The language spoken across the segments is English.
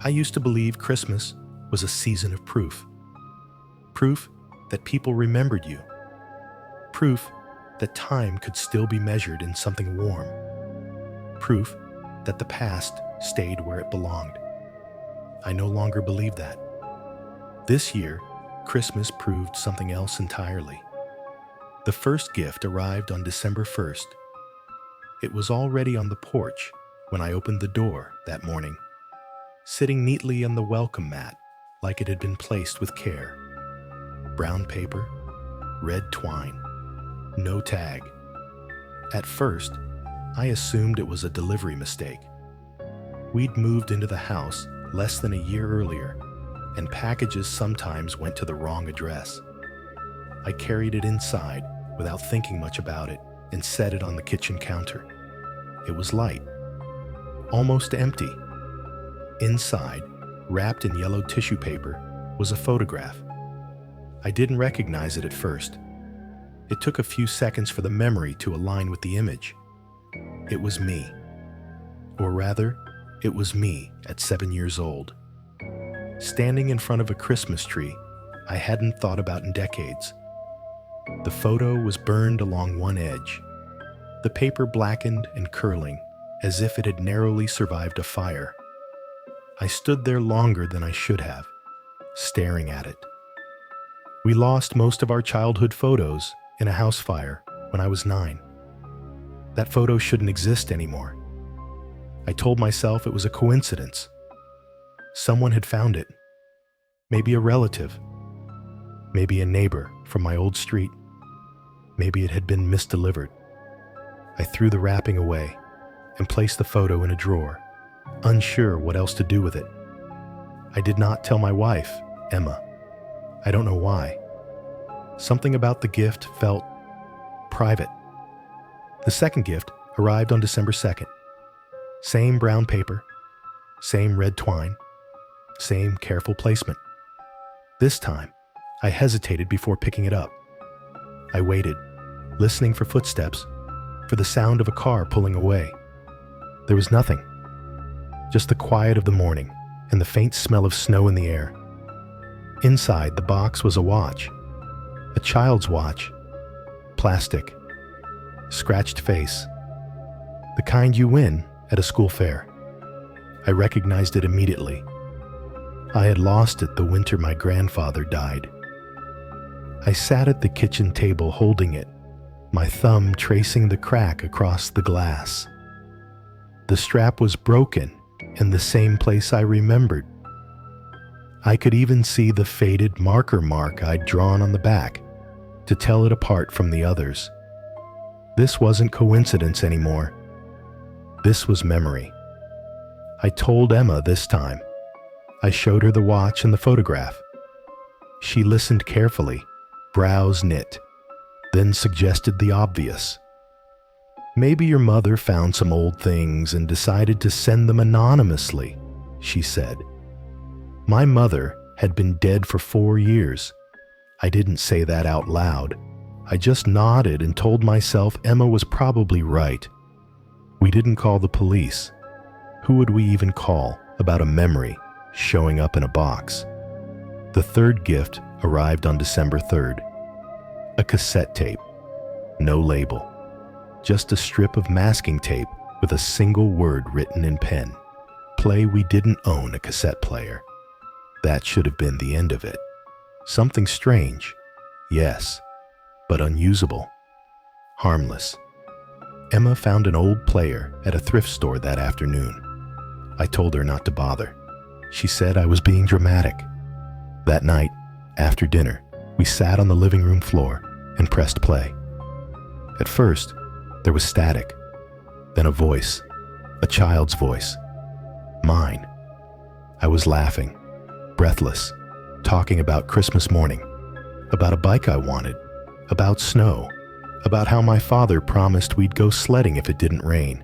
I used to believe Christmas was a season of proof. Proof that people remembered you. Proof that time could still be measured in something warm. Proof that the past stayed where it belonged. I no longer believe that. This year, Christmas proved something else entirely. The first gift arrived on December 1st. It was already on the porch when I opened the door that morning, sitting neatly on the welcome mat like it had been placed with care. Brown paper, red twine, no tag. At first, I assumed it was a delivery mistake. We'd moved into the house less than a year earlier, and packages sometimes went to the wrong address. I carried it inside without thinking much about it and set it on the kitchen counter. It was light, almost empty. Inside, wrapped in yellow tissue paper, was a photograph. I didn't recognize it at first. It took a few seconds for the memory to align with the image. It was me. Or rather, it was me at 7 years old. Standing in front of a Christmas tree I hadn't thought about in decades. The photo was burned along one edge, the paper blackened and curling, as if it had narrowly survived a fire. I stood there longer than I should have, staring at it. We lost most of our childhood photos in a house fire when I was 9. That photo shouldn't exist anymore. I told myself it was a coincidence. Someone had found it. Maybe a relative. Maybe a neighbor from my old street. Maybe it had been misdelivered. I threw the wrapping away and placed the photo in a drawer, unsure what else to do with it. I did not tell my wife, Emma. I don't know why. Something about the gift felt private. The second gift arrived on December 2nd. Same brown paper, same red twine, same careful placement. This time, I hesitated before picking it up. I waited, listening for footsteps, for the sound of a car pulling away. There was nothing, just the quiet of the morning and the faint smell of snow in the air. Inside the box was a watch, a child's watch, plastic, scratched face, the kind you win at a school fair. I recognized it immediately. I had lost it the winter my grandfather died. I sat at the kitchen table holding it, my thumb tracing the crack across the glass. The strap was broken in the same place I remembered. I could even see the faded marker mark I'd drawn on the back to tell it apart from the others. This wasn't coincidence anymore. This was memory. I told Emma this time. I showed her the watch and the photograph. She listened carefully, brows knit, then suggested the obvious. Maybe your mother found some old things and decided to send them anonymously, she said. My mother had been dead for 4 years. I didn't say that out loud. I just nodded and told myself Emma was probably right. We didn't call the police. Who would we even call about a memory showing up in a box? The third gift arrived on December 3rd. A cassette tape. No label. Just a strip of masking tape with a single word written in pen. Play. We didn't own a cassette player. That should have been the end of it. Something strange, yes, but unusable. Harmless. Emma found an old player at a thrift store that afternoon. I told her not to bother. She said I was being dramatic. That night, after dinner, we sat on the living room floor and pressed play. At first, there was static, then a voice, a child's voice. Mine. I was laughing, breathless, talking about Christmas morning, about a bike I wanted, about snow, about how my father promised we'd go sledding if it didn't rain.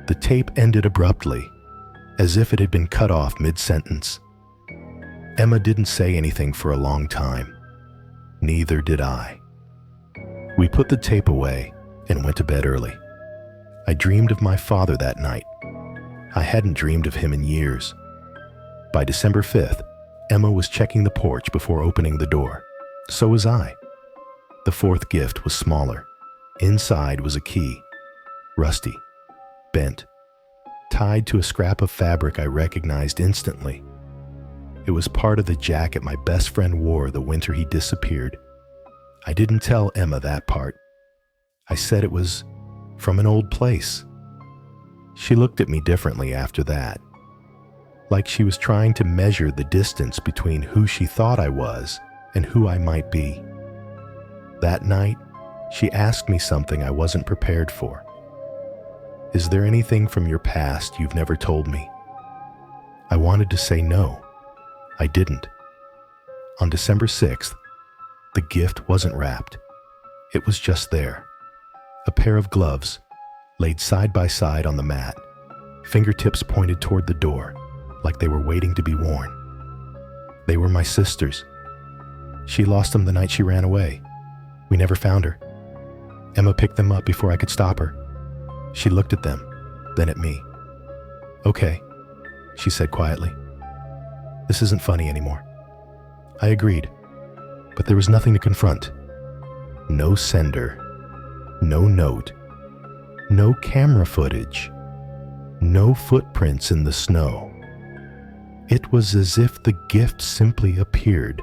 The tape ended abruptly, as if it had been cut off mid-sentence. Emma didn't say anything for a long time. Neither did I. We put the tape away and went to bed early. I dreamed of my father that night. I hadn't dreamed of him in years. By December 5th, Emma was checking the porch before opening the door. So was I. The fourth gift was smaller. Inside was a key, rusty, bent, tied to a scrap of fabric I recognized instantly. It was part of the jacket my best friend wore the winter he disappeared. I didn't tell Emma that part. I said it was from an old place. She looked at me differently after that, like she was trying to measure the distance between who she thought I was and who I might be. That night, she asked me something I wasn't prepared for. Is there anything from your past you've never told me? I wanted to say no. I didn't. On December 6th, the gift wasn't wrapped. It was just there. A pair of gloves, laid side by side on the mat, fingertips pointed toward the door, like they were waiting to be worn. They were my sister's. She lost them the night she ran away. We never found her. Emma picked them up before I could stop her. She looked at them, then at me. Okay, she said quietly. This isn't funny anymore. I agreed, but there was nothing to confront. No sender, no note, no camera footage, no footprints in the snow. It was as if the gift simply appeared.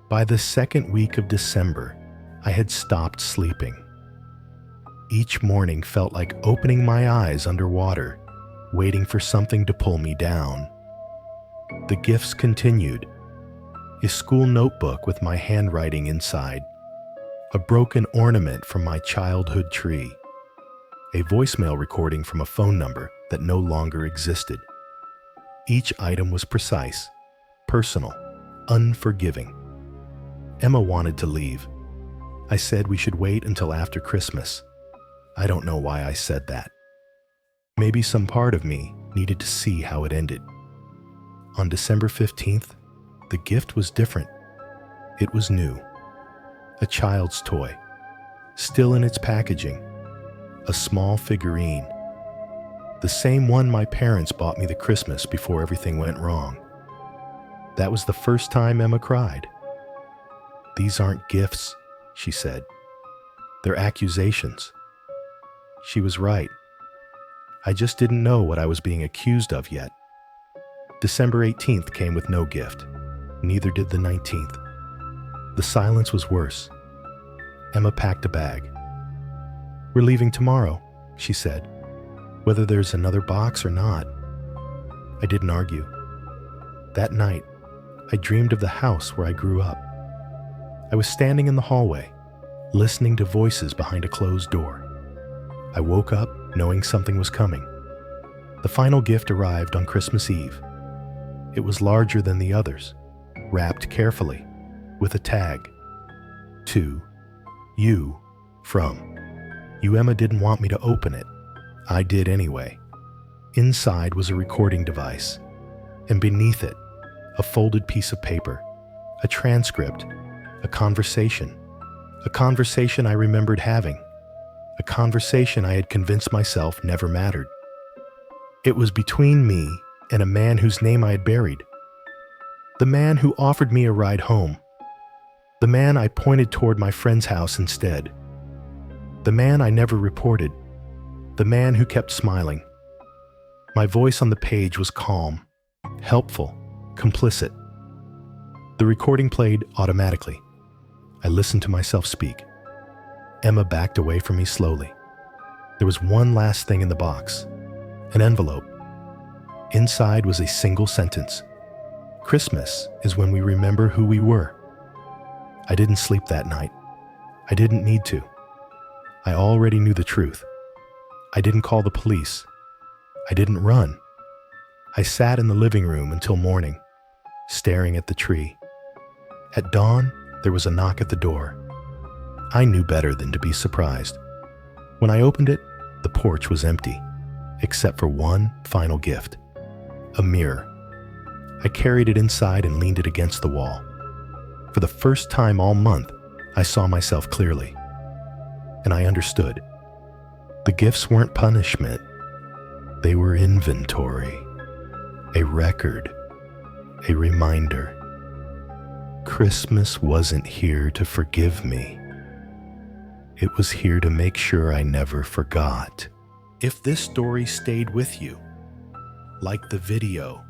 By the second week of December, I had stopped sleeping. Each morning felt like opening my eyes underwater, waiting for something to pull me down. The gifts continued. A school notebook with my handwriting inside, a broken ornament from my childhood tree, a voicemail recording from a phone number that no longer existed. Each item was precise, personal, unforgiving. Emma wanted to leave. I said we should wait until after Christmas. I don't know why I said that. Maybe some part of me needed to see how it ended. On December 15th, the gift was different. It was new. A child's toy, still in its packaging. A small figurine. The same one my parents bought me the Christmas before everything went wrong. That was the first time Emma cried. These aren't gifts, she said. They're accusations. She was right. I just didn't know what I was being accused of yet. December 18th came with no gift. Neither did the 19th. The silence was worse. Emma packed a bag. We're leaving tomorrow, she said, whether there's another box or not. I didn't argue. That night, I dreamed of the house where I grew up. I was standing in the hallway, listening to voices behind a closed door. I woke up knowing something was coming. The final gift arrived on Christmas Eve. It was larger than the others, wrapped carefully, with a tag. To you, from. You, Emma, didn't want me to open it. I did anyway. Inside was a recording device, and beneath it, a folded piece of paper, a transcript, a conversation I remembered having, a conversation I had convinced myself never mattered. It was between me and a man whose name I had buried. The man who offered me a ride home. The man I pointed toward my friend's house instead. The man I never reported. The man who kept smiling. My voice on the page was calm, helpful, complicit. The recording played automatically. I listened to myself speak. Emma backed away from me slowly. There was one last thing in the box, an envelope. Inside was a single sentence. Christmas is when we remember who we were. I didn't sleep that night. I didn't need to. I already knew the truth. I didn't call the police. I didn't run. I sat in the living room until morning, staring at the tree. At dawn, there was a knock at the door. I knew better than to be surprised. When I opened it, the porch was empty, except for one final gift, a mirror. I carried it inside and leaned it against the wall. For the first time all month, I saw myself clearly. And I understood. The gifts weren't punishment. They were inventory, a record, a reminder. Christmas wasn't here to forgive me. It was here to make sure I never forgot. If this story stayed with you, like the video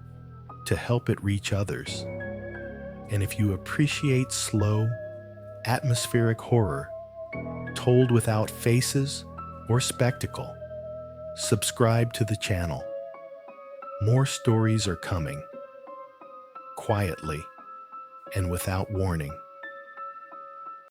to help it reach others. And if you appreciate slow, atmospheric horror told without faces or spectacle, subscribe to the channel. More stories are coming, quietly and without warning.